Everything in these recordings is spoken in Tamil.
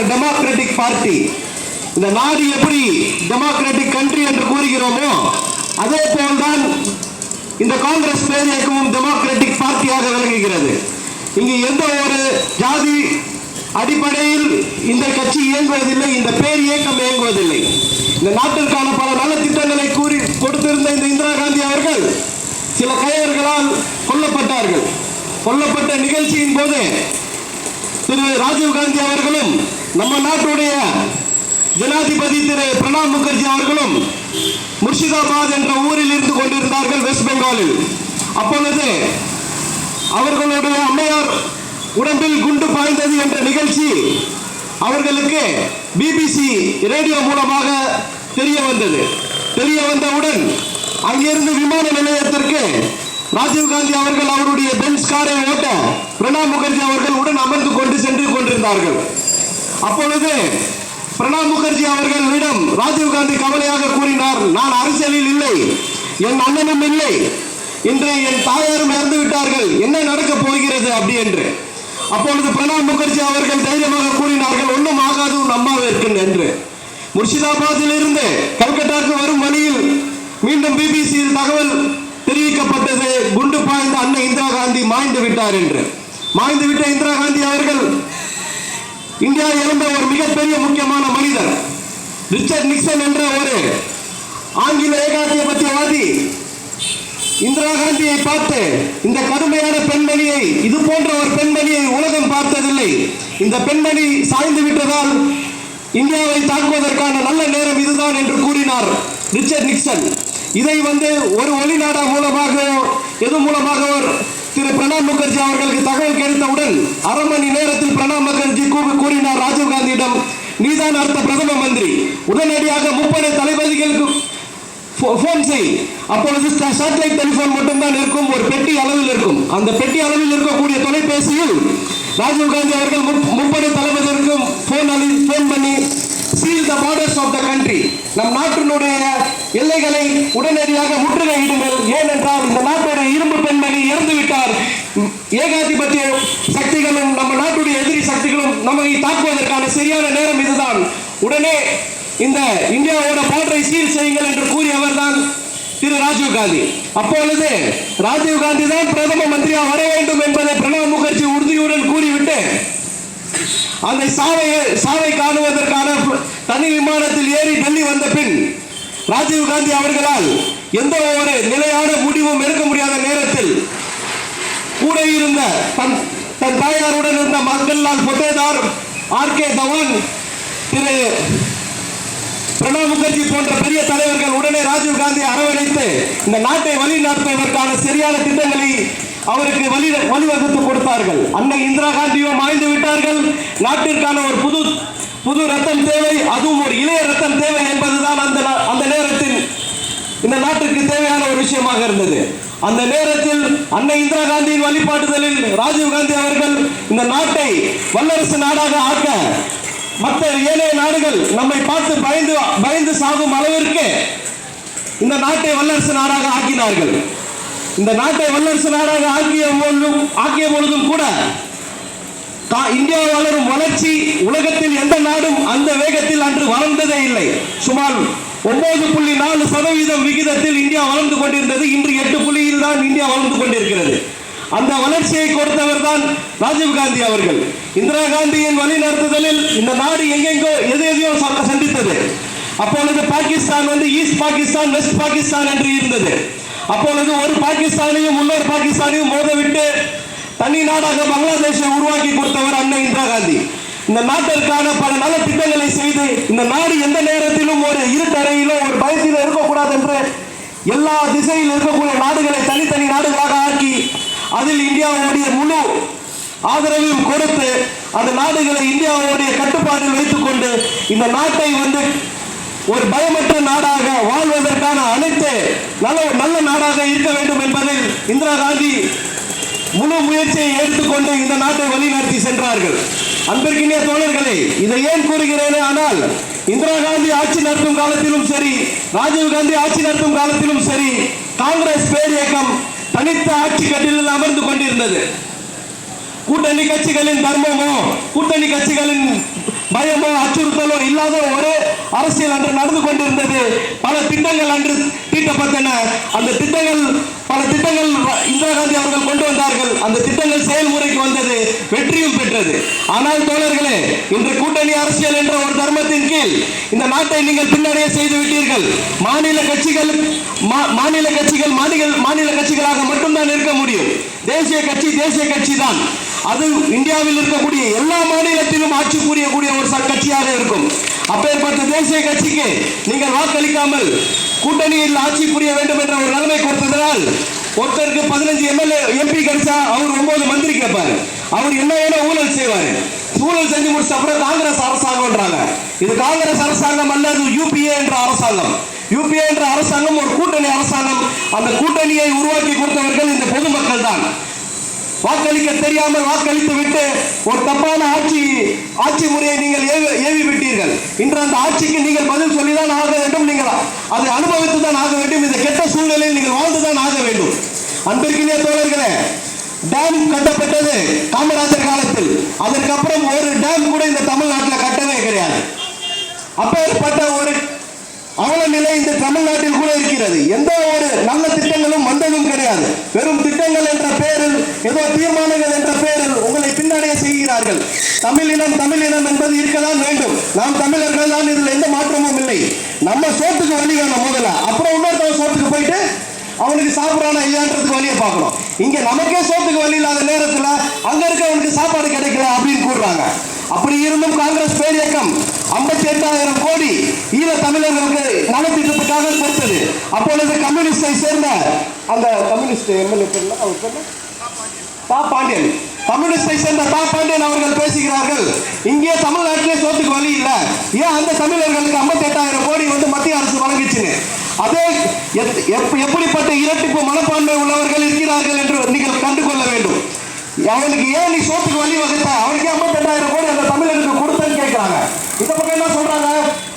Democratic party. இந்த நாடு எப்படி டெமோக்ராட்டிக் கண்ட்ரி என்று கூறுகிறோமோ அதே போல்தான் இந்த காங்கிரஸ் பேர் இயக்கமும் டெமோக்ராட்டிக் பார்ட்டியாக விளங்குகிறது. இங்கு எந்த ஒரு ஜாதி அடிப்படையில் இந்த கட்சி இயங்குவதில்லை, இந்த பேர் இயக்கம் இயங்குவதில்லை. இந்த நாட்டிற்கான பல நல திட்டங்களை கூறி கொடுத்திருந்த இந்த இந்திரா காந்தி அவர்கள் சில கையர்களால் கொல்லப்பட்டார்கள். கொல்லப்பட்ட நிகழ்ச்சியின் போது திரு ராஜீவ் காந்தி அவர்களும் நம்ம நாட்டுடைய ஜனாதிபதி திரு பிரணாப் முகர்ஜி அவர்களும் முர்ஷிதாபாத் என்ற ஊரில் இருந்து கொண்டிருந்தார்கள், வெஸ்ட் பெங்காலில். அப்பொழுது அவர்களுடைய அம்மையார் உடம்பில் குண்டு பாய்ந்தது என்ற நிகழ்ச்சி அவர்களுக்கு பிபிசி ரேடியோ மூலமாக தெரிய வந்தது. தெரிய வந்தவுடன் அங்கிருந்து விமான நிலையத்திற்கு ராஜீவ் காந்தி அவர்கள் அவருடைய பென்ஸ் காரை ஓட்ட பிரணாப் முகர்ஜி அவர்கள் உடன் அமர்ந்து கொண்டு சென்று கொண்டிருந்தார்கள். அப்பொழுது பிரணாப் முகர்ஜி அவர்களிடம் ராஜீவ் காந்தி கவலையாக கூறினார், நான் அரசியலில் இல்லை, என் அண்ணனும் இல்லை, இன்று என் தாயாரும் இறந்து விட்டார்கள், என்ன நடக்கப் போகிறது அப்படி என்று. அப்பொழுது பிரணாப் முகர்ஜி அவர்கள் தைரியமாக கூறினார்கள், ஒன்றும் ஆகாது உன் அம்மாவிற்கு என்று. முர்ஷிதாபாத்தில் இருந்து கல்கட்டாவுக்கு வரும் வழியில் மீண்டும் பிபிசியில் தகவல் தெரிவிக்கப்பட்டது, குண்டு பாய்ந்த அன்னை இந்திரா காந்தி மாய்ந்து விட்டார் என்று. மாய்ந்து விட்ட இந்திரா காந்தி அவர்கள் இந்தியா இழந்த ஒரு மிகப்பெரிய முக்கியமான மனிதர். ரிச்சர்ட் நிக்சன் என்ற ஒரு ஆங்கில ஏகாதிபத்தியவாதி இந்திரா காந்தியை பார்த்து, இந்த கடுமையான பெண்மணியை, இது போன்ற ஒரு பெண்மணியை உலகம் பார்த்ததில்லை, இந்த பெண்மணி சாய்ந்து விட்டதால் இந்தியாவை தாக்குவதற்கான நல்ல நேரம் இதுதான் என்று கூறினார் ரிச்சர்ட் நிக்சன். இதை ஒரு ஒளிநாடா மூலமாக எது மூலமாக திரு பிரணாப் முகர்ஜி அவர்களுக்கு தகவல் கிடைத்தவுடன் அரை மணி நேரத்தில் பிரணாப் முகர்ஜி கூறினார் ராஜீவ் காந்தியிடம், நீதான் அடுத்த பிரதம மந்திரி, உடனடியாக 30 தளபதிகளுக்கு போன் செய். அப்பொழுது சேட்டலைட் டெலிபோன் மட்டும்தான் இருக்கும், ஒரு பெட்டி அளவில் இருக்கும். அந்த பெட்டி அளவில் இருக்கக்கூடிய தொலைபேசியில் ராஜீவ் காந்தி அவர்கள் 30 தளபதிகளுக்கும் போன் பண்ணி seal the borders of the country, நம் நாட்டினுடைய எல்லைகளை உடனடியாக முற்றுகையிடுங்கள், ஏனென்றால் இந்த நாட்டுடைய இரும்பு பெண்மணி இறந்து விட்டார், ஏகாதிபத்திய சக்திகளும் நம்ம நாட்டுடைய எதிரி சக்திகளும் நம்மை தாக்குவதற்கான சரியான நேரம் இதுதான், உடனே இந்த இந்தியாவோட பார்டரை சீல் செய்யுங்கள் என்று கூறியவர் தான் திரு ராஜீவ் காந்தி. அப்பொழுது ராஜீவ் காந்தி தான் பிரதம மந்திரியா வர வேண்டும் என்பதை பிரணாப் முகர்ஜி உறுதியுடன் கூறிவிட்டு அந்த சாவை காணுவதற்கான தனி விமானத்தில் ஏறி டெல்லி வந்த பின் ராஜீவ் காந்தி அவர்களால் எந்த ஒரு நிலையான முடிவும் எடுக்க முடியாத நேரத்தில் கூட இருந்த தன் தாயாருடன் இருந்த மங்கள்லால் பொட்டேதார், ஆர்.கே. தவான், திரு பிரணாப் முகர்ஜி போன்ற பெரிய தலைவர்கள் உடனே ராஜீவ் காந்தி அரவணைத்து இந்த நாட்டை வழி நடத்துவதற்கான சரியான திட்டங்களை அவருக்கு வழிவகுத்து கொடுத்தார்கள். அன்னை இந்திரா காந்தியும் மாய்ந்து விட்டார்கள். நாட்டிற்கான ஒரு புது ரத்தம் தேவை, அதுவும் ஒரு இளைய ரத்தம் தேவை என்பதுதான் அந்த நேரத்தில் இந்த நாட்டிற்கு தேவையான ஒரு விஷயமாக இருந்தது. அந்த நேரத்தில் அன்னை இந்திரா காந்தியின் வழிபாட்டுதலில் ராஜீவ் காந்தி அவர்கள் இந்த நாட்டை வல்லரசு நாடாக ஆக்க மற்ற ஏழை நாடுகள் நம்மை பார்த்து பயந்து சாகும் அளவிற்கு இந்த நாட்டை வல்லரசு நாடாக ஆக்கினார்கள். இந்த நாட்டை வல்லரசு நாடாக ஆக்கிய பொழுதும் கூட இந்தியா வளரும் வளர்ச்சி உலகத்தில் எந்த நாடும் அந்த வேகத்தில் அன்று வளர்ந்ததே இல்லை. சுமார் 9.4% விகிதத்தில் இந்தியா வளர்ந்து கொண்டிருந்தது. இன்று 8 தான் இந்தியா வளர்ந்து கொண்டிருக்கிறது. அந்த வளர்ச்சியை கொடுத்தவர் தான் ராஜீவ் காந்தி அவர்கள். இந்திரா காந்தியின் வழி நடத்துதலில் இந்த நாடு எங்கெங்கோ எதையோ சந்தித்தது. அப்பொழுது பாகிஸ்தான் ஈஸ்ட் பாகிஸ்தான், வெஸ்ட் பாகிஸ்தான் என்று இருந்தது. அப்பொழுது ஒரு பாகிஸ்தானையும் இன்னொரு பாகிஸ்தானையும் மோதவிட்டு தனி நாடாக பங்களாதேஷை உருவாக்கி கொடுத்தவர் அன்னை இந்திரா காந்தி. இந்த நாட்டிற்கான பல நல திட்டங்களை செய்து இந்த நாடு எந்த நேரத்திலும் ஒரு இருட்டறையிலோ ஒரு பயத்திலோ இருக்கக்கூடாது என்று எல்லா திசையில் இருக்கக்கூடிய நாடுகளை தனித்தனி நாடுகளாக ஆக்கி அதில் இந்தியாவுடைய முழு ஆதரவையும் கொடுத்து அந்த நாடுகளை இந்தியாவுடைய கட்டுப்பாட்டில் வைத்துக் கொண்டு இந்த நாட்டை ஒரு பயமற்ற நாடாக வாழ்வதற்கான அனைத்து நல்ல நாடாக இருக்க வேண்டும் என்பதில் இந்திரா காந்தி முழு முயற்சியை எடுத்துக்கொண்டு இந்த நாட்டை வழிநடத்தி சென்றார்கள். அன்பிற்கினிய தோழர்களே, இதை ஏன் கூறுகிறேன்? ஆனால் இந்திரா காந்தி ஆட்சி நடத்தும் காலத்திலும் சரி, ராஜீவ் காந்தி ஆட்சி நடத்தும் காலத்திலும் சரி, காங்கிரஸ் பேர் இயக்கம் தனித்த ஆட்சி கட்டிலில் அமர்ந்து கொண்டிருந்தது. கூட்டணி கட்சிகளின் தர்மமோ கூட்டணி கட்சிகளின் பயமோ அச்சுறுத்தலோ இல்லாத ஒரு அரசியல் அன்று நடந்து கொண்டிருந்தது. பல திட்டங்கள் அன்று தீட்டப்பட்டன. அந்த திட்டங்கள் பல திட்டங்கள் இந்திரா காந்தி அவர்கள் கொண்டு வந்தார்கள். அந்த திட்டங்கள் செயல்முறைக்கு வந்தது, வெற்றியும் பெற்றது. ஆனால் தோழர்களே, இன்று கூட்டணி அரசியல் என்ற ஒரு தர்மத்தின் கீழ் இந்த நாட்டை நீங்கள் பின்னடைய செய்து விட்டீர்கள். மாநில கட்சிகள் மாநில கட்சிகளாக மட்டும்தான் இருக்க முடியும். தேசிய கட்சி தான். அது இந்தியாவில் இருக்கக்கூடிய எல்லா மாநிலத்திலும் ஆட்சி புரியக்கூடிய ஒரு கட்சியாக இருக்கும். அப்பேற்பட்ட தேசிய கட்சிக்கு நீங்கள் வாக்களிக்காமல் கூட்டணியில் ஆட்சி புரிய வேண்டும் என்ற ஒரு நிலைமை கொடுத்ததனால் ஒருத்தருக்கு 15 எம்எல்ஏ எம்பி கிடைச்சா அவர் 9 மந்திரி கேட்பாரு. அவர் என்ன ஊழல் செய்வாரு. ஊழல் செஞ்சு முடிச்ச அப்புறம் காங்கிரஸ் அரசாங்கம்ன்றாங்க. இது காங்கிரஸ் அரசாங்கம் அல்ல, அது யூபிஏ என்ற அரசாங்கம். யூபிஏ என்ற அரசாங்கம் ஒரு கூட்டணி அரசாங்கம். அந்த கூட்டணியை உருவாக்கி கொடுத்தவர்கள் இந்த பொதுமக்கள் தான். வாக்களிக்க தெரியாமல் வாக்களித்து விட்டு ஒரு தப்பான ஆட்சி முறையை நீங்கள் ஏவி விட்டீர்கள். இன்று அந்த ஆட்சிக்கு நீங்கள் பதில் சொல்லிதான் ஆக வேண்டும். நீங்கள் அதை அனுபவித்து தான் ஆக வேண்டும். இந்த கெட்ட சூழ்நிலையில் நீங்கள் வாழ்ந்துதான் ஆக வேண்டும். அன்பிற்கினிய தோழர்களே, டேம் கட்டப்பட்டது காமராஜர் காலத்தில். அதற்கப்புறம் ஒரு டேம் கூட இந்த தமிழ்நாட்டில் கட்டவே கிடையாது. அப்பேற்பட்ட ஒரு அவல நிலை இந்த தமிழ்நாட்டில் கூட இருக்கிறது. எந்த ஒரு நல்ல திட்டங்களும் வந்ததும் கிடையாது. வெறும் திட்டங்கள் என்ற பெயரில், ஏதோ தீர்மானங்கள் என்ற பெயரில் உங்களை பின்னடைய செய்கிறார்கள். தமிழினம் என்பது இருக்கதான் வேண்டும். நாம் தமிழர்கள் தான், இதில் எந்த மாற்றமும் இல்லை. நம்ம சோத்துக்கு வழி வேணும் முதல்ல, அப்புறம் இன்னொருத்தவங்க சோத்துக்கு போயிட்டு அவனுக்கு சாப்பிட்றானா இல்லையான்றதுக்கு வழியை பார்க்கணும். இங்க நமக்கே சோத்துக்கு வழி இல்லாத நேரத்தில் அங்க இருக்கவனுக்கு சாப்பாடு கிடைக்கல அப்படின்னு கூறுறாங்க. அப்படி இருந்தும் காங்கிரஸ் பேரியக்கம் 58,000 கோடி ஈழ தமிழர்களுக்கு நலத்திட்டத்துக்காக கொடுத்தது. அப்பொழுது கம்யூனிஸ்டை சேர்ந்த அந்த கம்யூனிஸ்ட் எம்எல்ஏ பாண்டியன், கம்யூனிஸ்டை சேர்ந்த பாண்டியன் அவர்கள் பேசுகிறார்கள், இங்கே தமிழ்நாட்டிலே சோத்துக்கு வழி இல்லை, ஏன் அந்த தமிழர்களுக்கு 58,000 கோடி மத்திய அரசு வழங்கிச்சுன்னு. அதே எப்படிப்பட்ட இரட்டிப்பு மனப்பான்மை உள்ளவர்கள் இருக்கிறார்கள் என்று நீங்கள் கண்டுகொள்ள வேண்டும். அவனுக்கு ஏன் நீ சோத்துக்கு வழி வகுத்த, அவனுக்கு 58,000 கோடி அந்த தமிழருக்கு கொடுத்தன்னு கேட்கிறாங்க. இந்த பக்கம் என்ன சொல்றாங்க,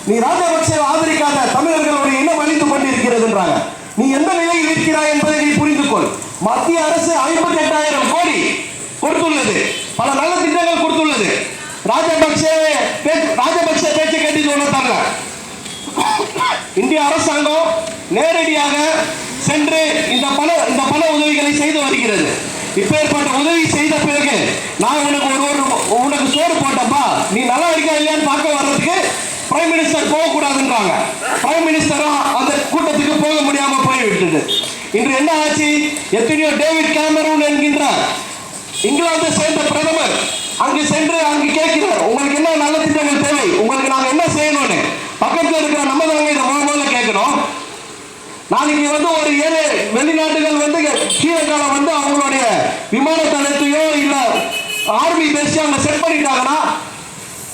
நீ ராஜபக்சே ஆதரிக்காத தமிழர்களுடைய இனம் அழிந்து கொண்டிருக்கிறதுன்றாங்க. நீ எந்த நிலையில் இருக்கிறாய் என்பதை நீ புரிந்து கொள். மத்திய அரசு 58,000 கோடி கொடுத்துள்ளது, பல நல்ல திட்டங்கள் கொடுத்துள்ளது. ராஜபக்சே பேச்சு கேட்டு உணர்த்தாங்க. இந்திய அரசாங்கம் நேரடியாக சென்று இந்த பண உதவிகளை செய்து வருகிறது. இப்பேற்பட்ட உதவி செய்த பிறகு நான் உனக்கு சோறு போட்டப்பா, நீ நல்லா இருக்கா இல்லையான்னு பார்க்க வர்றதுக்கு பிரைம் மினிஸ்டர் போகக்கூடாதுன்றாங்க. பிரைம் மினிஸ்டரும் அந்த கூட்டத்துக்கு போக முடியாம போய்விட்டது. இன்று என்ன ஆச்சு, எத்தனையோ டேவிட் கேமரூன் என்கின்ற இங்கிலாந்தை சேர்ந்த பிரதமர் அங்கு சென்று அங்கு கேட்கிறார், உங்களுக்கு என்ன நல்ல திட்டங்கள் தேவை, உங்களுக்கு நாங்க என்ன செய்யணும்னு. பக்கத்தில் இருக்கிற நம்ம தாங்க இதை முதல்ல கேட்கணும். நாளைக்கு ஒரு 7 வெளிநாட்டுகள் ஸ்ரீலங்கால அவங்களுடைய விமான தளத்தையோ இல்ல ஆர்மி பேசி அவங்க செட் பண்ணிட்டாங்கன்னா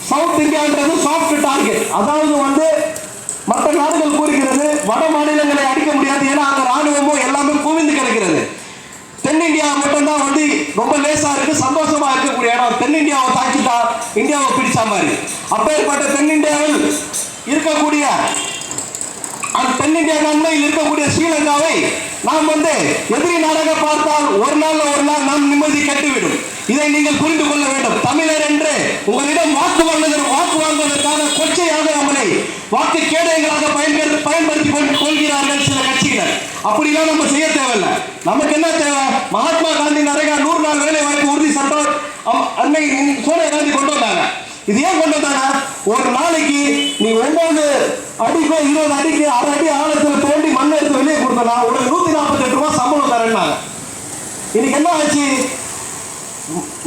சவுத் இந்தியான்றது சாஃப்ட் டார்கெட். அதாவது மற்ற நாடுகள் கூறுகிறது வட மாநிலங்களை அடிக்க முடியாது, ஏன்னா அங்க ராணுவமும் எல்லாமே குவிந்து கிடக்கிறது. தென்னிந்தியா மட்டும்தான் ரொம்ப லேசா இருக்கு, சந்தோஷமா இருக்கக்கூடிய இடம். தென்னிந்தியாவை தாக்கிட்டா இந்தியாவை பிடிச்ச மாதிரி. அப்பேற்பட்ட தென்னிந்தியாவில் இருக்கக்கூடிய தென்னிந்தியா நன்மையில் இருக்கக்கூடிய ஸ்ரீலங்காவை நாம் எதிரி நாடாக பார்த்தால் ஒரு நாள் நாம் நிம்மதி கட்டுவிடும். இதை நீங்கள் புரிந்து கொள்ள வேண்டும். தமிழர் என்று உங்களிடம் வாக்கு வாங்குவதற்காக கொச்சையாக நம்மளை வாக்கு கேடயங்களாக பயன்படுத்தி கொள்கிறார்கள் சில கட்சியினர். அப்படிலாம் நம்ம செய்ய தேவையில்லை. நமக்கு என்ன தேவை, மகாத்மா காந்தி நரேகா 100 நாள் வேலை வாய்ப்பு உறுதி சட்டம் அன்னை சோனியா காந்தி கொண்டு வந்தாங்க. இது ஏன் கொண்டு வந்தாங்க, ஒரு நாளைக்கு நீ 9 அடிக்கோ 20 அடிக்கு 6 அடி ஆழத்தில் தோண்டி மண் எடுத்து வெளியே கொடுத்தனா உனக்கு 148 ரூபாய் சம்பளம் தரேன்னாங்க. இன்னைக்கு என்ன ஆச்சு,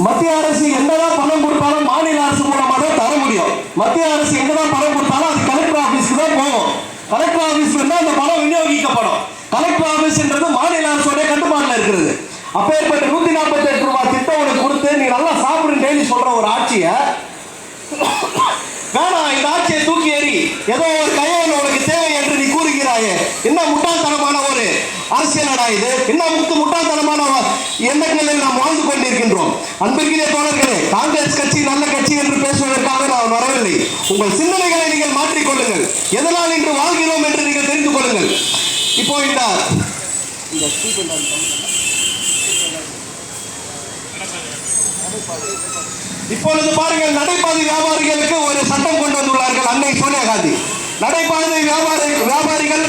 மத்திய அரசு என்னதான் பணம் கொடுத்தாலும் மாநில அரசு மூலமா தான் தர முடியும். மத்திய அரசு என்னதான் பணம் கொடுத்தாலும் அது கலெக்டர் ஆபீஸ்க்கு தான் போகும். கலெக்டர் ஆபீஸ்ல இருந்தா அந்த பணம் விநியோகிக்கப்படும். கலெக்டர் ஆபீஸ்ன்றது மாநில அரசோட கட்டுப்பாட்டில் இருக்கிறது. அப்பேற்பட்ட 148 ரூபாய் திட்டம் உனக்கு கொடுத்து நீ நல்லா சாப்பிடுன்னு டெய்லி சொல்ற ஒரு ஆட்சியை வேணாம், இந்த ஆட்சியை தூக்கி எறி, ஏதோ ஒரு கையன் உனக்கு தேவை என்று நீ கூறுகிறாயே, என்ன முட்டாள்தனமான ஒரு அரசியலடா இது, என்ன முட்டாள்தனமான எண்ணங்களில் நாம் வாழ்ந்து கொண்டிருக்கின்றோம். அன்பிற்கிலே தோழர்களே, காங்கிரஸ் கட்சி நல்ல கட்சி என்று பேசுவதற்காக நான் வரவில்லை. உங்கள் சிந்தனைகளை நீங்கள் மாற்றிக்கொள்ளுங்கள். எதனால் இன்று வாழ்கிறோம் என்று நீங்கள் தெரிந்து கொள்ளுங்கள். இப்போ இப்பொழுது பாருங்கள், நடைபாதை வியாபாரிகளுக்கு ஒரு அன்னை சோனியா காந்தி. நடைபாதை வியாபாரிகள்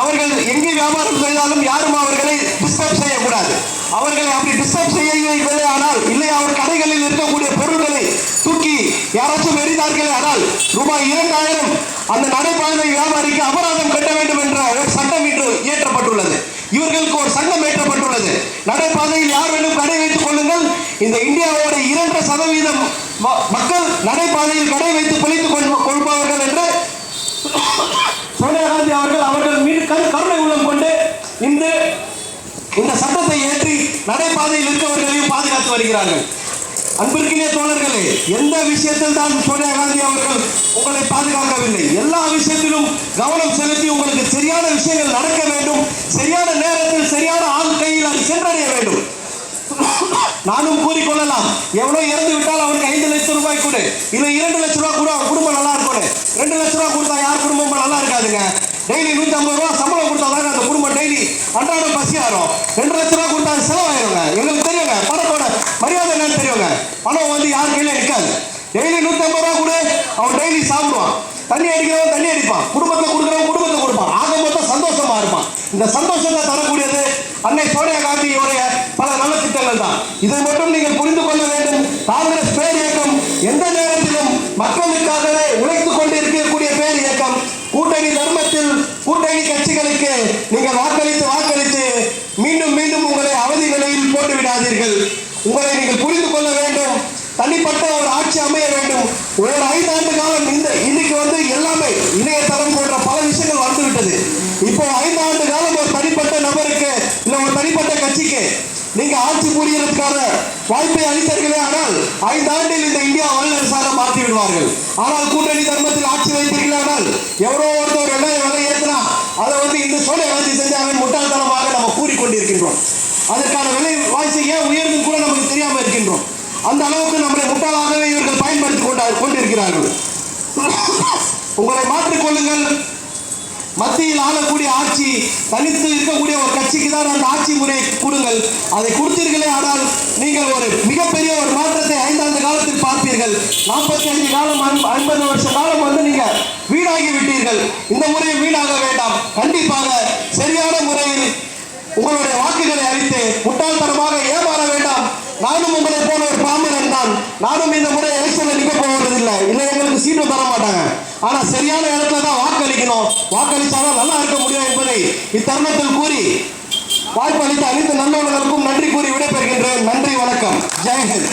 அவர்கள் எங்கே வியாபாரம் செய்தாலும் யாரும் அவர்களை டிஸ்டர்ப் செய்யக்கூடாது. அவர்களை அப்படி டிஸ்டர்ப் செய்யவில்லை ஆனால், இல்லை அவர் கடைகளில் இருக்கக்கூடிய பொருட்களை தூக்கி யாராச்சும் எரிந்தார்களே ஆனால் ரூபாய் 2000 அந்த நடைபாதை வியாபாரிக்கு அபராதம் கட்ட வேண்டும் என்ற ஒரு சட்டம் இன்று இயற்றப்பட்டுள்ளது. இவர்களுக்கு ஒரு சங்கம் ஏற்றப்பட்டுள்ளது. நடைபாதையில் யார் வேணும் கடை வைத்துக் கொள்ளுங்கள். இந்த இந்தியாவோட 2% மக்கள் நடைபாதையில் கடை வைத்து பிழைத்துக் கொள்பவர்கள் என்று சோனியா காந்தி அவர்கள் மீது கருணை உள்ளம் கொண்டு இந்த சட்டத்தை ஏற்றி நடைபாதையில் இருக்கவர்களையும் பாதுகாத்து வருகிறார்கள். அன்பிற்கிலே தோழர்களே, எந்த விஷயத்தில் தான் சோனியா காந்தி அவர்கள் உங்களை பாதுகாக்கவில்லை? எல்லா விஷயத்திலும் கவனம் செலுத்தி உங்களுக்கு சரியான விஷயங்கள் நடக்க வேண்டும். சரியான நேரத்தில் சரியான ஆள் கையில் அது சென்றடைய வேண்டும். நானும் கூறிக்கொள்ளலாம், எவனோ இறந்து விட்டால் அவனுக்கு 5 லட்சம் ரூபாய் கொடு, இல்லை 2 லட்சம் ரூபாய் கூட அவன் குடும்பம் நல்லா இருக்கணும். 2 லட்சம் ரூபாய் கொடுத்தா யார் குடும்பம் நல்லா இருக்காதுங்க. டெய்லி 150 ரூபாய் சம்பளம் கொடுத்தாதாங்க அந்த குடும்பம் டெய்லி அன்றாடம் பசி ஆகும். 2 லட்சம் ரூபாய் கொடுத்தா செலவாயிருங்க. எங்களுக்கு தெரியுங்க, பணத்தோட மரியாதை என்னன்னு தெரியுங்க. பணம் வந்து யார் கையில நிற்காது. டெய்லி 150 ரூபாய் கூட அவன் டெய்லி சாப்பிடுவான். தண்ணி அடிக்கிறவன் தண்ணி அடிப்பான், குடும்பத்தை கொடுக்குறவன் குடும்பத்தை கொடுப்பான். ஆக மொத்தம் சந்தோஷமா இருப்பான். இந்த சந்தோஷத்தை தரக்கூடியது அன்னை சோனியா காந்தியுடைய பல நல்ல திட்டங்கள் தான். இதை மட்டும் நீங்கள் புரிந்து கொள்ள வேண்டும். காங்கிரஸ் பேர் இயக்கம் எந்த நேரத்திலும் மக்களுக்காகவே உழைத்துக் கொண்டு இருக்கக்கூடிய பேர் இயக்கம். கூட்டணி தர்மத்தில் கூட்டணி கட்சிகளுக்கு நீங்கள் வாக்களித்து மீண்டும் மீண்டும் உங்களை அவதி நிலையில் போட்டு விடாதீர்கள். உங்களை நீங்கள் புரிந்து கொள்ள வேண்டும். தனிப்பட்ட ஒரு ஆட்சி அமைய வேண்டும். ஒரு 5 ஆண்டு காலம் இன்னைக்கு வந்து எல்லாமே இணையதளம் போன்ற பல விஷயங்கள் வந்துவிட்டது. இப்போ 5 ஆண்டு காலம் ஒரு தனிப்பட்ட நபருக்கு இல்ல ஒரு தனிப்பட்ட கட்சிக்கு நீங்க ஆட்சி புரியறதுக்கான வாய்ப்பை அளித்தீர்களே ஆனால் 5 ஆண்டில் இந்த இந்தியா வல்லரசாக மாற்றி விடுவார்கள். ஆனால் கூட்டணி தர்மத்தில் ஆட்சி வைத்தீர்களே ஆனால் எவ்வளோ ஒருத்தர் வெள்ளாய விலை ஏற்றினா அதை வந்து இந்த சோனியா காந்தி செஞ்சாங்க முட்டாள்தனமாக நம்ம கூறிக்கொண்டிருக்கின்றோம். அதற்கான விலை வாய்ச்சி ஏன் உயர்ந்து கூட நமக்கு தெரியாமல் இருக்கின்றோம். அந்த அளவுக்கு நம்மளை முட்டாளாகவே இவர்கள் பயன்படுத்திக் கொண்டிருக்கிறார்கள். உங்களை மாற்றிக்கொள்ளுங்கள். மத்தியில் ஆளக்கூடிய ஆட்சி தனித்து இருக்கக்கூடிய ஒரு கட்சிக்கு தான் அந்த ஆட்சி முறையை கொடுங்கள். அதை கொடுத்தீர்களே ஆனால் நீங்கள் ஒரு மிகப்பெரிய ஒரு மாற்றத்தை 5 ஆண்டு காலத்தில் பார்ப்பீர்கள். 45 காலம் 50 வருஷ காலம் வந்து நீங்க வீணாகி விட்டீர்கள். இந்த முறையை வீணாக வேண்டாம். கண்டிப்பாக சரியான முறையில் உங்களுடைய வாக்குகளை அளித்து முட்டாள்தனமாக ஏமாற வேண்டாம். நானும் உங்களை போல ஒரு பாமரன் தான். நானும் இந்த முறை எலெக்ஷன்ல நிற்க போவதில்லை. இல்லை எங்களுக்கு சீட்டு தர மாட்டாங்க. ஆனா சரியான இடத்துல தான் வாக்களிக்கணும். வாக்களிச்சாதான் நல்லா இருக்க முடியும் என்பதை இத்தருணத்தில் கூறி வாய்ப்பு அளித்த அனைத்து நல்லவர்களுக்கும் நன்றி கூறி விடைபெறுகின்றேன். நன்றி, வணக்கம், ஜெயஹிந்த்.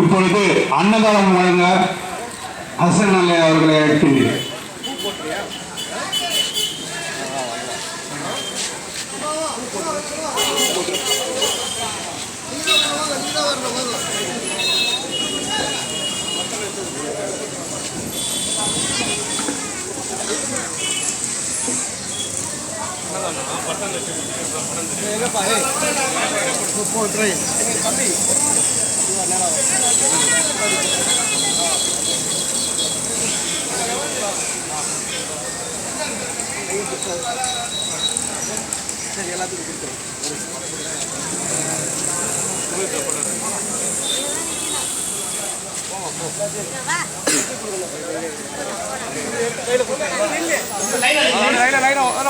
இப்பொழுது அன்னதானம் வழங்க ஹசன் அலி அவர்களை அழைக்கின்றேன். சரி, எல்லாத்துக்கும் கொடுத்துருவோம்.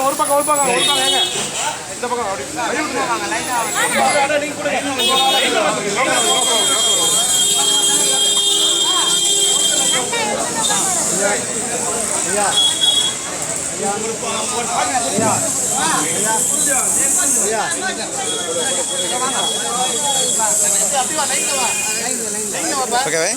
ஒரு பக்கம் ஏங்க இந்த பக்கம் Okay.